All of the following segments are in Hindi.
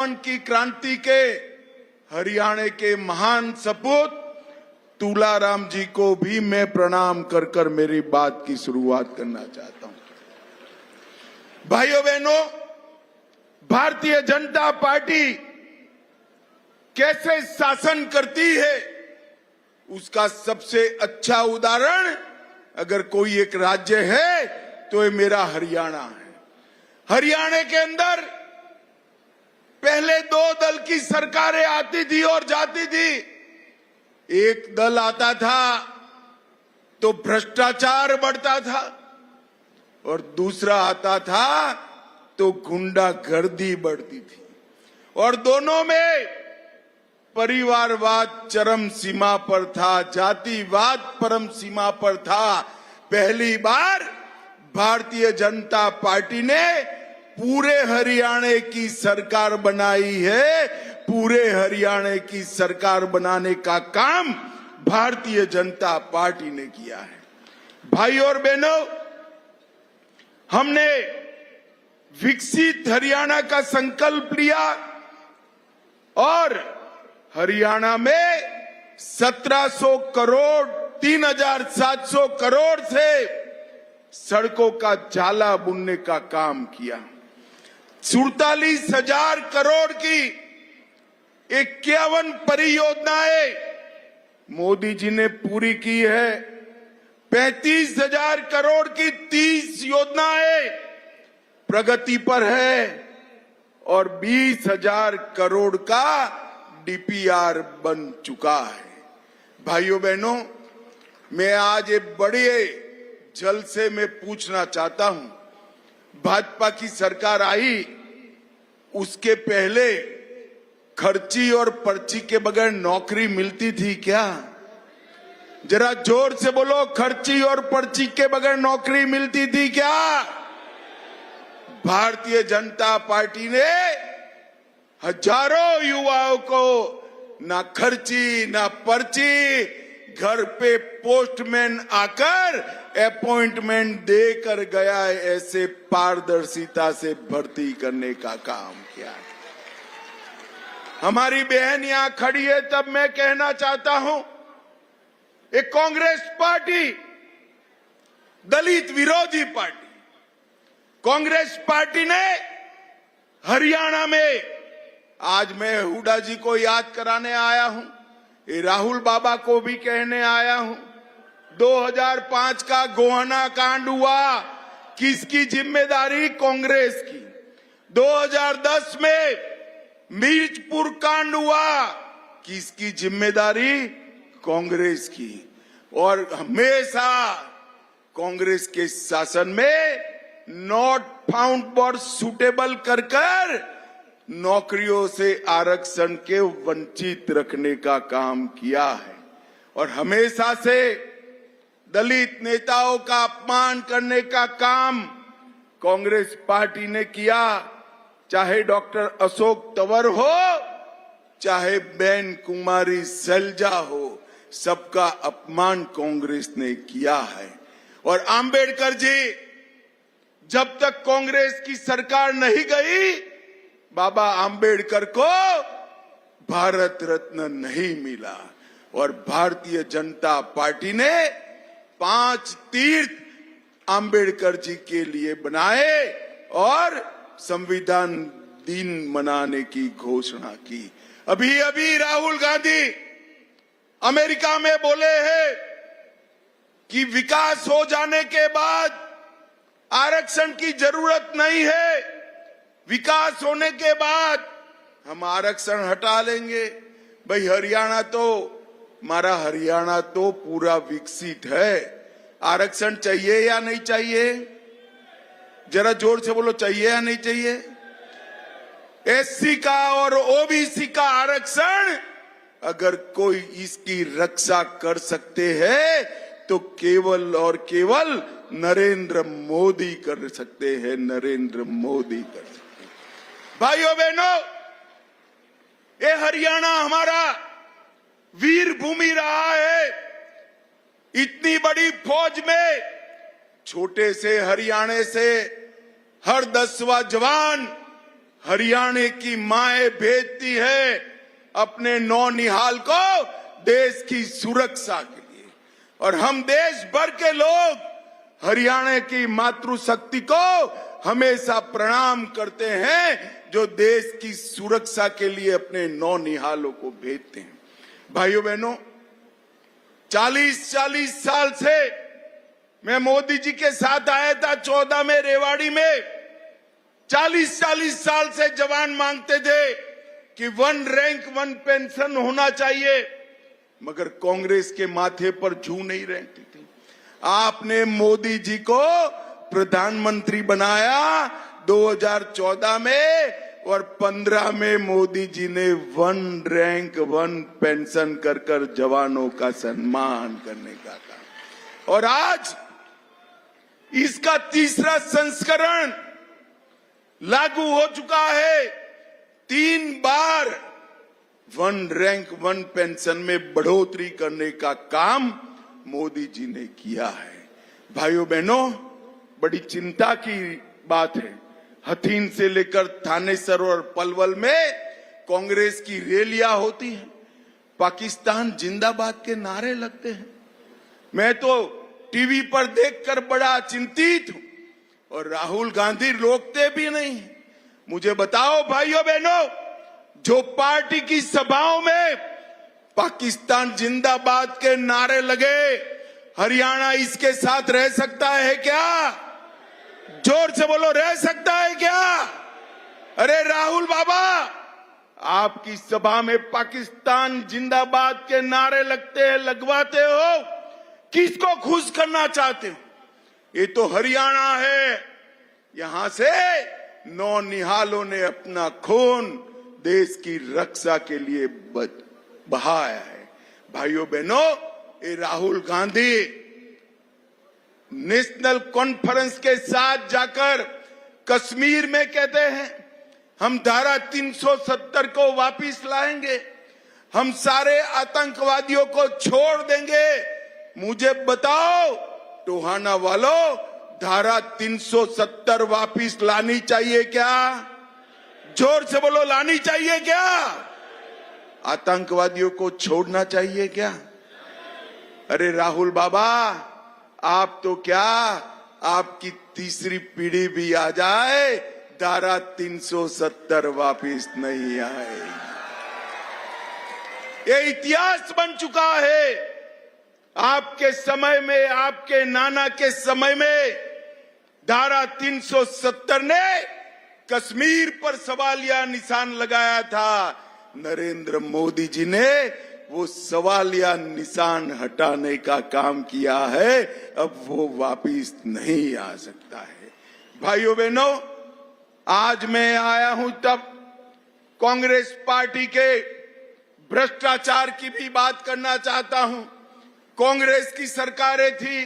की क्रांति के हरियाणा के महान सपूत तुलाराम जी को भी मैं प्रणाम कर कर मेरी बात की शुरुआत करना चाहता हूं। भाइयों बहनों, भारतीय जनता पार्टी कैसे शासन करती है उसका सबसे अच्छा उदाहरण अगर कोई एक राज्य है तो ये मेरा हरियाणा है। हरियाणा के अंदर पहले दो दल की सरकारें आती थी और जाती थी। एक दल आता था तो भ्रष्टाचार बढ़ता था और दूसरा आता था तो गुंडागर्दी बढ़ती थी और दोनों में परिवारवाद चरम सीमा पर था, जातिवाद परम सीमा पर था। पहली बार भारतीय जनता पार्टी ने पूरे हरियाणा की सरकार बनाई है। पूरे हरियाणा की सरकार बनाने का काम भारतीय जनता पार्टी ने किया है। भाई और बहनों, हमने विकसित हरियाणा का संकल्प लिया और हरियाणा में 1700 करोड़ 3700 करोड़ से सड़कों का जाला बुनने का काम किया। 47,000 करोड़ की 51 परियोजनाएं मोदी जी ने पूरी की है। 35,000 करोड़ की 30 योजनाएं प्रगति पर है और 20,000 करोड़ का डीपीआर बन चुका है। भाइयों बहनों, मैं आज एक बड़े जलसे में पूछना चाहता हूं, भाजपा की सरकार आई उसके पहले खर्ची और पर्ची के बगैर नौकरी मिलती थी क्या? जरा जोर से बोलो, खर्ची और पर्ची के बगैर नौकरी मिलती थी क्या? भारतीय जनता पार्टी ने हजारों युवाओं को ना खर्ची ना पर्ची, घर पे पोस्टमैन आकर अपॉइंटमेंट देकर गया है, ऐसे पारदर्शिता से भर्ती करने का काम किया है। हमारी बहन यहां खड़ी है, तब मैं कहना चाहता हूं, एक कांग्रेस पार्टी दलित विरोधी पार्टी, कांग्रेस पार्टी ने हरियाणा में, आज मैं हुड्डा जी को याद कराने आया हूं, ये राहुल बाबा को भी कहने आया हूं, 2005 का गोहाना कांड हुआ, किसकी जिम्मेदारी? कांग्रेस की। 2010 में मिर्चपुर कांड हुआ, किसकी जिम्मेदारी? कांग्रेस की। और हमेशा कांग्रेस के शासन में नॉट फाउंड फॉर सुटेबल कर नौकरियों से आरक्षण के वंचित रखने का काम किया है और हमेशा से दलित नेताओं का अपमान करने का काम कांग्रेस पार्टी ने किया। चाहे डॉक्टर अशोक तंवर हो, चाहे बहन कुमारी सैलजा हो, सबका अपमान कांग्रेस ने किया है। और आंबेडकर जी, जब तक कांग्रेस की सरकार नहीं गई, बाबा आंबेडकर को भारत रत्न नहीं मिला और भारतीय जनता पार्टी ने 5 तीर्थ आंबेडकर जी के लिए बनाए और संविधान दिन मनाने की घोषणा की। अभी अभी राहुल गांधी अमेरिका में बोले हैं कि विकास हो जाने के बाद आरक्षण की जरूरत नहीं है, विकास होने के बाद हम आरक्षण हटा लेंगे। भाई हमारा हरियाणा तो पूरा विकसित है। आरक्षण चाहिए या नहीं चाहिए? जरा जोर से बोलो, चाहिए या नहीं चाहिए? एससी का और ओबीसी का आरक्षण अगर कोई इसकी रक्षा कर सकते हैं तो केवल और केवल नरेंद्र मोदी कर सकते हैं, नरेंद्र मोदी कर सकते हैं। भाइयों बहनों, ये हरियाणा हमारा वीर भूमि रहा है। इतनी बड़ी फौज में छोटे से हरियाणा से हर 10वां जवान हरियाणा की माएं भेजती है अपने नौनिहाल को देश की सुरक्षा के लिए, और हम देश भर के लोग हरियाणा की मातृशक्ति को हमेशा प्रणाम करते हैं जो देश की सुरक्षा के लिए अपने नौनिहालों को भेजते हैं। भाइयों बहनों, 40 साल से मैं मोदी जी के साथ आया था 14 में रेवाड़ी में। 40 साल से जवान मांगते थे कि 1 रैंक 1 पेंशन होना चाहिए, मगर कांग्रेस के माथे पर जू नहीं रहती थी। आपने मोदी जी को प्रधानमंत्री बनाया 2014 में, और 15 में मोदी जी ने 1 रैंक 1 पेंशन कर जवानों का सम्मान करने का काम। और आज इसका तीसरा संस्करण लागू हो चुका है। 3 बार 1 रैंक 1 पेंशन में बढ़ोतरी करने का काम मोदी जी ने किया है। भाइयों बहनों, बड़ी चिंता की बात है, हथीन से लेकर थानेसर और पलवल में कांग्रेस की रैलियां होती हैं, पाकिस्तान जिंदाबाद के नारे लगते हैं। मैं तो टीवी पर देखकर बड़ा चिंतित हूं, और राहुल गांधी रोकते भी नहीं। मुझे बताओ भाइयों बहनों, जो पार्टी की सभाओं में पाकिस्तान जिंदाबाद के नारे लगे, हरियाणा इसके साथ रह सकता है क्या? जोर से बोलो, रह सकता है क्या? अरे राहुल बाबा, आपकी सभा में पाकिस्तान जिंदाबाद के नारे लगते हैं, लगवाते हो, किसको खुश करना चाहते हो? ये तो हरियाणा है, यहां से नौनिहालों ने अपना खून देश की रक्षा के लिए बहाया है। भाइयों बहनों, ये राहुल गांधी नेशनल कॉन्फ्रेंस के साथ जाकर कश्मीर में कहते हैं हम धारा 370 को वापस लाएंगे, हम सारे आतंकवादियों को छोड़ देंगे। मुझे बताओ टोहाना वालों, धारा 370 वापस लानी चाहिए क्या? जोर से बोलो, लानी चाहिए क्या? आतंकवादियों को छोड़ना चाहिए क्या? अरे राहुल बाबा, आप तो क्या, आपकी तीसरी पीढ़ी भी आ जाए, धारा 370 वापस नहीं आए। ये इतिहास बन चुका है। आपके समय में, आपके नाना के समय में धारा 370 ने कश्मीर पर सवालिया निशान लगाया था। नरेंद्र मोदी जी ने वो सवालिया निशान हटाने का काम किया है, अब वो वापिस नहीं आ सकता है। भाइयों बहनों, आज मैं आया हूं तब कांग्रेस पार्टी के भ्रष्टाचार की भी बात करना चाहता हूं। कांग्रेस की सरकारें थी,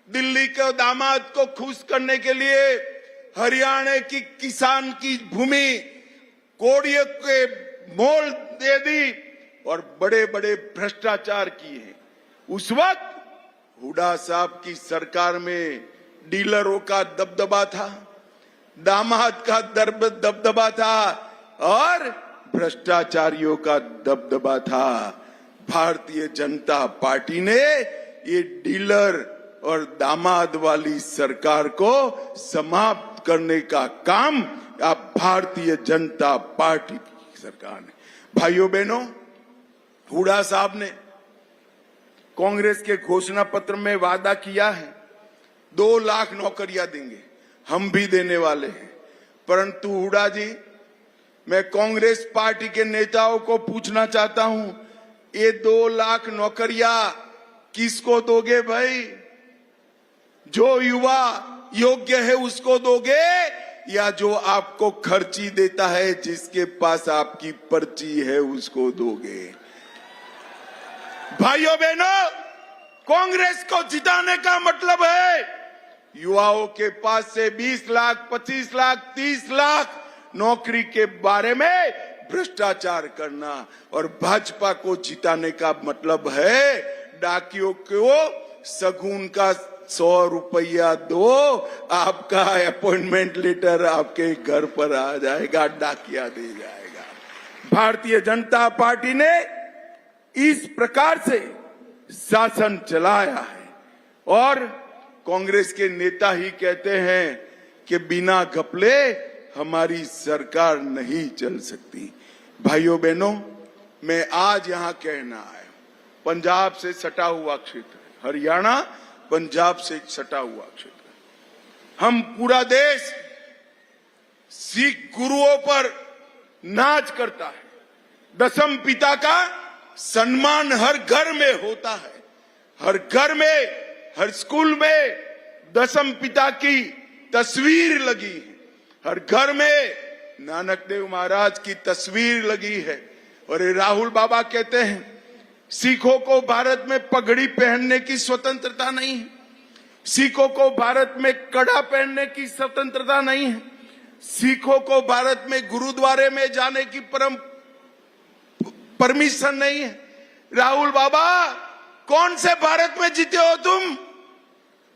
दिल्ली के दामाद को खुश करने के लिए हरियाणा की किसान की भूमि कोड़ियों के मोल दे दी और बड़े बड़े भ्रष्टाचार किए। उस वक्त हुड्डा साहब की सरकार में डीलरों का दबदबा था, दामाद का दबदबा था और भ्रष्टाचारियों का दबदबा था। भारतीय जनता पार्टी ने ये डीलर और दामाद वाली सरकार को समाप्त करने का काम अब भारतीय जनता पार्टी की सरकार ने। भाइयों बहनों, हुड्डा साहब ने कांग्रेस के घोषणा पत्र में वादा किया है 2 लाख नौकरियां देंगे, हम भी देने वाले हैं। परंतु हुड्डा जी, मैं कांग्रेस पार्टी के नेताओं को पूछना चाहता हूं, ये 2 लाख नौकरियां किसको दोगे भाई? जो युवा योग्य है उसको दोगे या जो आपको खर्ची देता है, जिसके पास आपकी पर्ची है, उसको दोगे? भाइयों बहनों, कांग्रेस को जिताने का मतलब है युवाओं के पास से 20 लाख, 25 लाख, 30 लाख नौकरी के बारे में भ्रष्टाचार करना। और भाजपा को जिताने का मतलब है डाकियों को शगुन का 100 रुपया दो, आपका अपॉइंटमेंट लेटर आपके घर पर आ जाएगा, डाकिया दे जाएगा। भारतीय जनता पार्टी ने इस प्रकार से शासन चलाया है और कांग्रेस के नेता ही कहते हैं कि बिना घपले हमारी सरकार नहीं चल सकती। भाइयों बहनों, मैं आज यहां कहना आया, पंजाब से सटा हुआ क्षेत्र, हरियाणा पंजाब से सटा हुआ क्षेत्र, हम पूरा देश सिख गुरुओं पर नाच करता है। दशम पिता का सम्मान हर घर में होता है, हर घर में, हर स्कूल में दशम पिता की तस्वीर लगी है, हर घर में नानक देव महाराज की तस्वीर लगी है। और ये राहुल बाबा कहते हैं सिखों को भारत में पगड़ी पहनने की स्वतंत्रता नहीं है, सिखों को भारत में कड़ा पहनने की स्वतंत्रता नहीं है, सिखों को भारत में गुरुद्वारे में जाने की परमिशन नहीं है। राहुल बाबा, कौन से भारत में जीते हो तुम?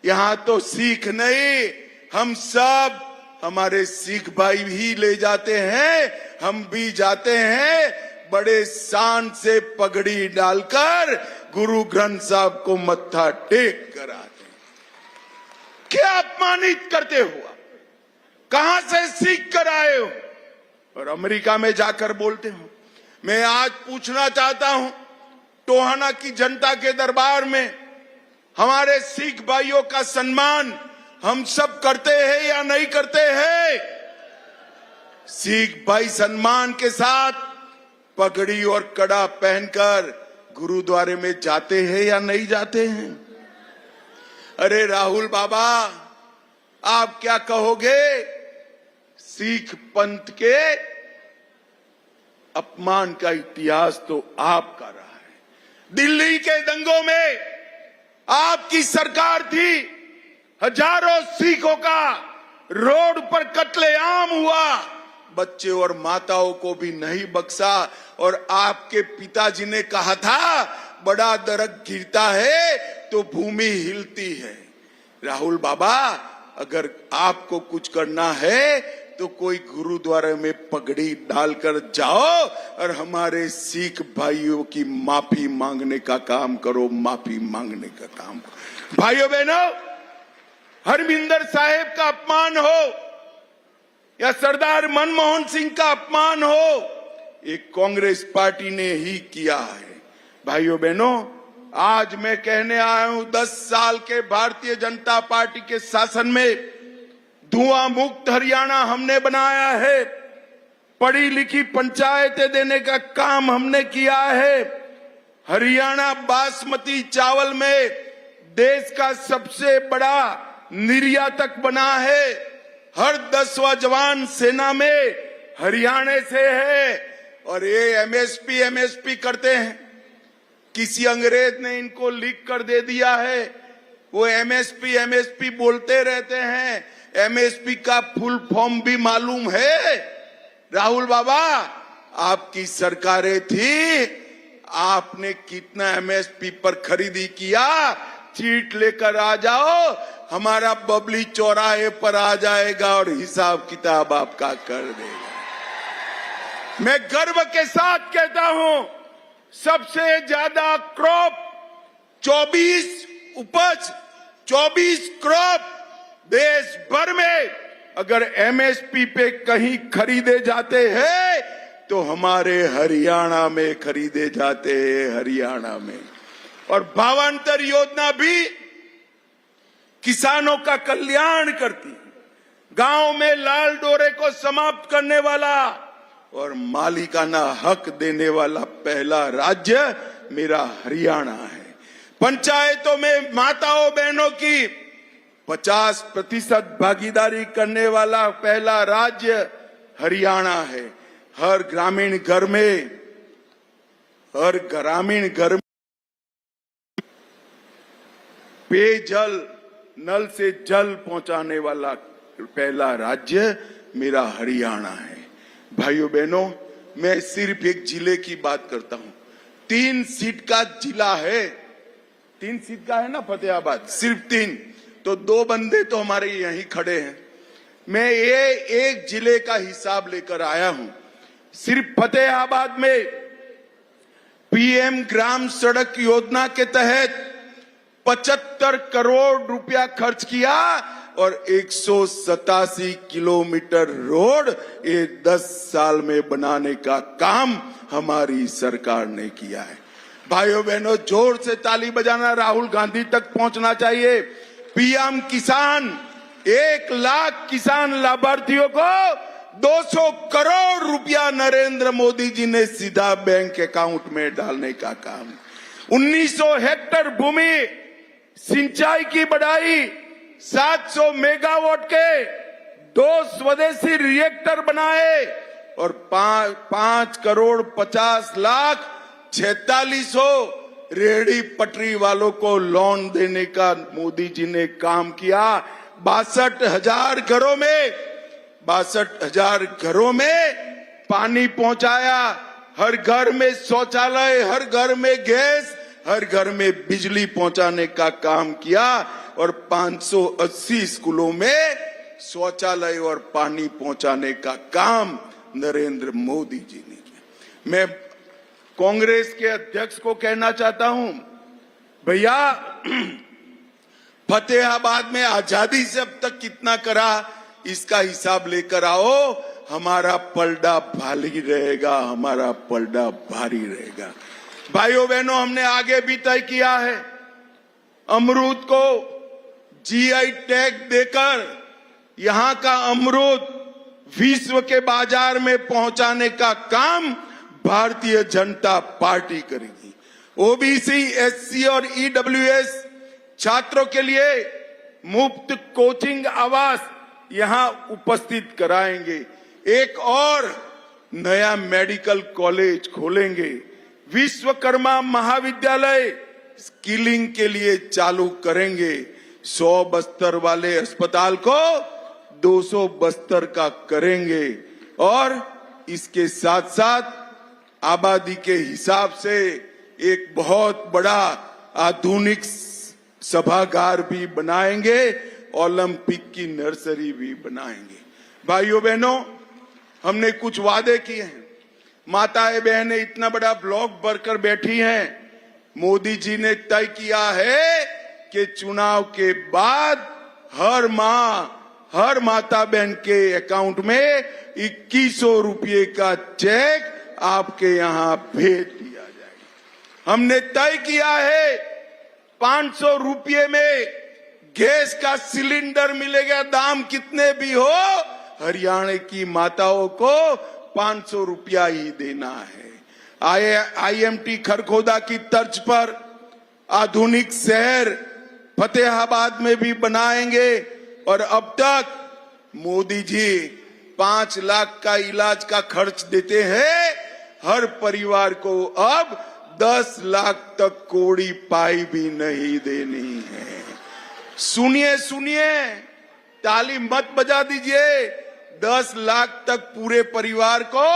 यहां तो सिख नहीं, हम सब, हमारे सिख भाई भी ले जाते हैं, हम भी जाते हैं, बड़े शान से पगड़ी डालकर गुरु ग्रंथ साहब को मत्था टेक कर आते हैं। क्या अपमानित करते हुआ, कहां से सीख कर आए हो और अमेरिका में जाकर बोलते हो। मैं आज पूछना चाहता हूं टोहाना की जनता के दरबार में, हमारे सिख भाइयों का सम्मान हम सब करते हैं या नहीं करते हैं? सिख भाई सम्मान के साथ पगड़ी और कड़ा पहनकर गुरुद्वारे में जाते हैं या नहीं जाते हैं? अरे राहुल बाबा, आप क्या कहोगे? सिख पंथ के अपमान का इतिहास तो आपका रहा है। दिल्ली के दंगों में आपकी सरकार थी, हजारों सिखों का रोड पर कत्लेआम हुआ, बच्चे और माताओं को भी नहीं बख्शा। और आपके पिताजी ने कहा था बड़ा दरख्त गिरता है तो भूमि हिलती है। राहुल बाबा, अगर आपको कुछ करना है तो कोई गुरुद्वारे में पगड़ी डालकर जाओ और हमारे सिख भाइयों की माफी मांगने का काम करो, माफी मांगने का काम करो। भाइयों बहनों, हरमिंदर साहिब का अपमान हो या सरदार मनमोहन सिंह का अपमान हो, एक कांग्रेस पार्टी ने ही किया है। भाइयों बहनों, आज मैं कहने आया हूं 10 साल के भारतीय जनता पार्टी के शासन में धुआं मुक्त हरियाणा हमने बनाया है, पढ़ी लिखी पंचायतें देने का काम हमने किया है, हरियाणा बासमती चावल में देश का सबसे बड़ा निर्यातक बना है, हर 10वां जवान सेना में हरियाणा से है। और ये एमएसपी करते हैं, किसी अंग्रेज ने इनको लिख कर दे दिया है, वो एमएसपी बोलते रहते हैं। एमएसपी का फुल फॉर्म भी मालूम है? राहुल बाबा, आपकी सरकारें थी, आपने कितना एमएसपी पर खरीदी किया? चीट लेकर आ जाओ, हमारा बबली चौराहे पर आ जाएगा और हिसाब किताब आपका कर देगा। मैं गर्व के साथ कहता हूं, सबसे ज्यादा क्रॉप 24 क्रॉप देश भर में अगर एमएसपी पे कहीं खरीदे जाते हैं तो हमारे हरियाणा में खरीदे जाते हैं, हरियाणा में। और भावांतर योजना भी किसानों का कल्याण करती, गांव में लाल डोरे को समाप्त करने वाला और मालिकाना हक देने वाला पहला राज्य मेरा हरियाणा है। पंचायतों में माताओं बहनों की 50% भागीदारी करने वाला पहला राज्य हरियाणा है। हर ग्रामीण घर में पेयजल, नल से जल पहुंचाने वाला पहला राज्य मेरा हरियाणा है। भाइयों बहनों, मैं सिर्फ एक जिले की बात करता हूं। 3 सीट का जिला है, 3 सीट का है ना फतेहाबाद, सिर्फ 3। तो 2 बंदे तो हमारे यहीं खड़े हैं। मैं ये एक जिले का हिसाब लेकर आया हूं। सिर्फ फतेहाबाद में पीएम ग्राम सड़क योजना के तहत 75 करोड़ रुपया खर्च किया और 187 किलोमीटर रोड ये 10 साल में बनाने का काम हमारी सरकार ने किया है। भाइयों बहनों, जोर से ताली बजाना, राहुल गांधी तक पहुंचना चाहिए। पीएम किसान 1 लाख किसान लाभार्थियों को 200 करोड़ रुपया नरेंद्र मोदी जी ने सीधा बैंक अकाउंट में डालने का काम। 1900 हेक्टेयर भूमि सिंचाई की बढ़ाई, 700 मेगावाट के 2 स्वदेशी रिएक्टर बनाए और 5 करोड़ 50 लाख 4600 रेहड़ी पटरी वालों को लोन देने का मोदी जी ने काम किया। 62,000 घरों में पानी पहुंचाया, हर घर में शौचालय, हर घर में गैस, हर घर में बिजली पहुंचाने का काम किया और 580 स्कूलों में शौचालय और पानी पहुंचाने का काम नरेंद्र मोदी जी ने किया। मैं कांग्रेस के अध्यक्ष को कहना चाहता हूं, भैया फतेहाबाद में आजादी से अब तक कितना करा इसका हिसाब लेकर आओ। हमारा पलड़ा भारी रहेगा, हमारा पलड़ा भारी रहेगा। भाइयों बहनों, हमने आगे भी तय किया है, अमरूद को जीआई टैग देकर यहां का अमरूद विश्व के बाजार में पहुंचाने का काम भारतीय जनता पार्टी करेगी। ओबीसी, एससी और ईडब्ल्यूएस छात्रों के लिए मुफ्त कोचिंग आवास यहां उपस्थित कराएंगे। एक और नया मेडिकल कॉलेज खोलेंगे। विश्वकर्मा महाविद्यालय स्किलिंग के लिए चालू करेंगे। 100 बस्तर वाले अस्पताल को 200 बस्तर का करेंगे और इसके साथ साथ आबादी के हिसाब से एक बहुत बड़ा आधुनिक सभागार भी बनाएंगे, ओलंपिक की नर्सरी भी बनाएंगे। भाइयों बहनों, हमने कुछ वादे किए हैं। माताएं बहनें इतना बड़ा ब्लॉक भरकर बैठी हैं। मोदी जी ने तय किया है कि चुनाव के बाद हर माँ, हर माता बहन के अकाउंट में 2100 रुपये का चेक आपके यहां भेज दिया जाएगा। हमने तय किया है 500 रुपये में गैस का सिलेंडर मिलेगा, दाम कितने भी हो, हरियाणा की माताओं को 500 रुपया ही देना है। आईएमटी खरखोदा की तर्ज पर आधुनिक शहर फतेहाबाद में भी बनाएंगे और अब तक मोदी जी 5 लाख का इलाज का खर्च देते हैं। हर परिवार को अब 10 लाख तक कोड़ी पाई भी नहीं देनी है। सुनिए सुनिए, ताली मत बजा दीजिए। 10 लाख तक पूरे परिवार को,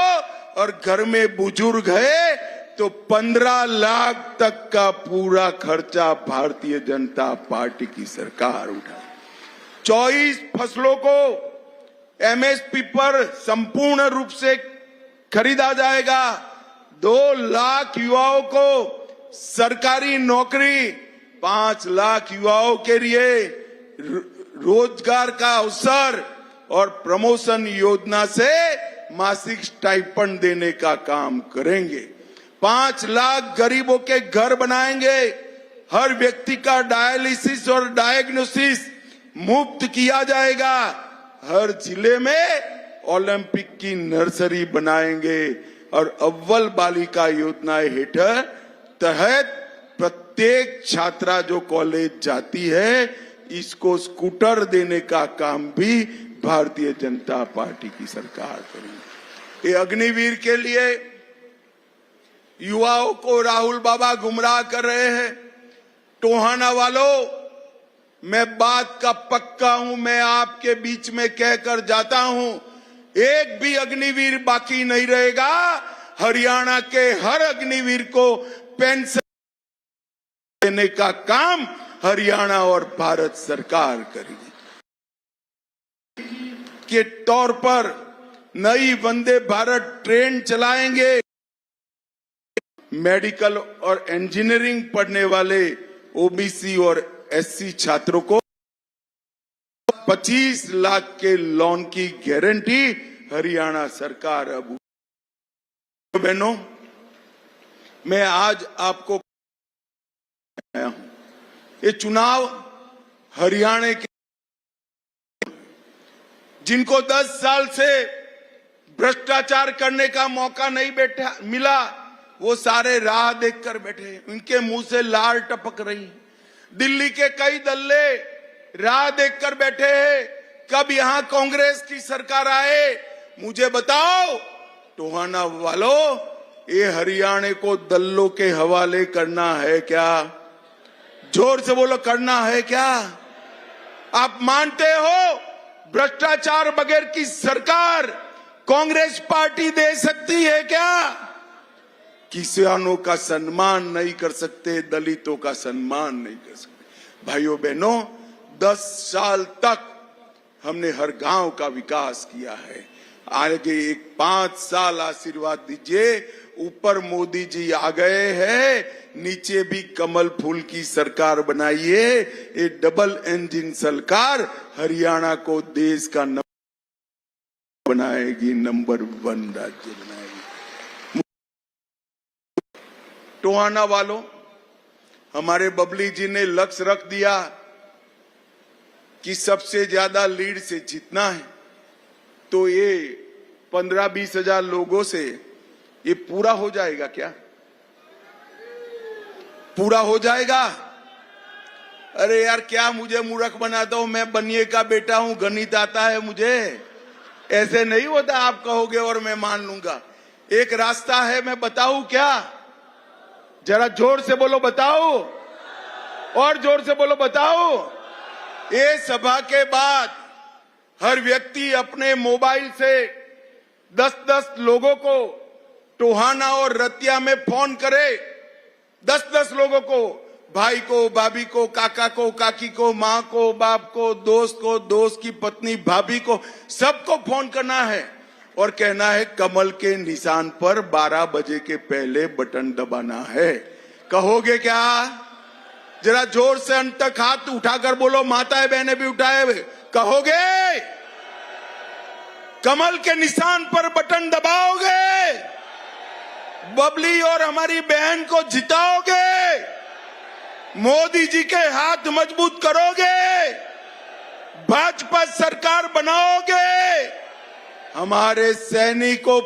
और घर में बुजुर्ग है तो 15 लाख तक का पूरा खर्चा भारतीय जनता पार्टी की सरकार उठाए। 24 फसलों को एमएसपी पर संपूर्ण रूप से खरीदा जाएगा। 2 लाख युवाओं को सरकारी नौकरी, 5 लाख युवाओं के लिए रोजगार का अवसर और प्रमोशन योजना से मासिक स्टाइपेंड देने का काम करेंगे। 5 लाख गरीबों के घर बनाएंगे। हर व्यक्ति का डायलिसिस और डायग्नोसिस मुफ्त किया जाएगा। हर जिले में ओलंपिक की नर्सरी बनाएंगे और अव्वल बालिका योजना हेठर तहत प्रत्येक छात्रा जो कॉलेज जाती है इसको स्कूटर देने का काम भी भारतीय जनता पार्टी की सरकार करेगी। ये अग्निवीर के लिए युवाओं को राहुल बाबा गुमराह कर रहे हैं। टोहाना वालों, मैं बात का पक्का हूं, मैं आपके बीच में कहकर जाता हूं, एक भी अग्निवीर बाकी नहीं रहेगा। हरियाणा के हर अग्निवीर को पेंशन देने का काम हरियाणा और भारत सरकार करेगी के तौर पर नई वंदे भारत ट्रेन चलाएंगे। मेडिकल और इंजीनियरिंग पढ़ने वाले ओबीसी और एससी छात्रों को 25 लाख के लोन की गारंटी हरियाणा सरकार। अब बहनों, मैं आज आपको आया हूं, ये चुनाव हरियाणा के जिनको 10 साल से भ्रष्टाचार करने का मौका नहीं मिला, वो सारे राह देखकर बैठे, उनके मुंह से लार टपक रही। दिल्ली के कई दल्ले राह देखकर बैठे हैं, कब यहां कांग्रेस की सरकार आए। मुझे बताओ टोहाना वालों, ये हरियाणा को दल्लों के हवाले करना है क्या? जोर से बोलो, करना है क्या? आप मानते हो भ्रष्टाचार बगैर की सरकार कांग्रेस पार्टी दे सकती है क्या? किसानों का सम्मान नहीं कर सकते, दलितों का सम्मान नहीं कर सकते। भाइयों बहनों, 10 साल तक हमने हर गांव का विकास किया है। आगे एक 5 साल आशीर्वाद दीजिए। ऊपर मोदी जी आ गए हैं, नीचे भी कमल फूल की सरकार बनाइए। ये डबल इंजन सरकार हरियाणा को देश का बनाएगी, नंबर 1 राज्य बनाएगी। टोहाना वालों, हमारे बबली जी ने लक्ष्य रख दिया कि सबसे ज्यादा लीड से जीतना है, तो ये 15-20 हजार लोगों से ये पूरा हो जाएगा क्या? पूरा हो जाएगा? अरे यार, क्या मुझे मूर्ख बनाता हूं? मैं बनिए का बेटा हूं, गणित आता है मुझे। ऐसे नहीं होता, आप कहोगे और मैं मान लूंगा। एक रास्ता है, मैं बताऊं क्या? जरा जोर से बोलो, बताओ। और जोर से बोलो, बताओ। ये सभा के बाद हर व्यक्ति अपने मोबाइल से 10-10 लोगों को टोहाना और रतिया में फोन करे। 10-10 लोगों को, भाई को, भाभी को, काका को, काकी को, माँ को, बाप को, दोस्त की पत्नी, भाभी को, सबको फोन करना है और कहना है कमल के निशान पर 12 बजे के पहले बटन दबाना है। कहोगे क्या? जरा जोर से अंत तक हाथ उठाकर बोलो, माताएं बहनें भी उठाए हुए। कहोगे कमल के निशान पर बटन दबाओगे? बबली और हमारी बहन को जिताओगे? मोदी जी के हाथ मजबूत करोगे? भाजपा सरकार बनाओगे? हमारे सैनिकों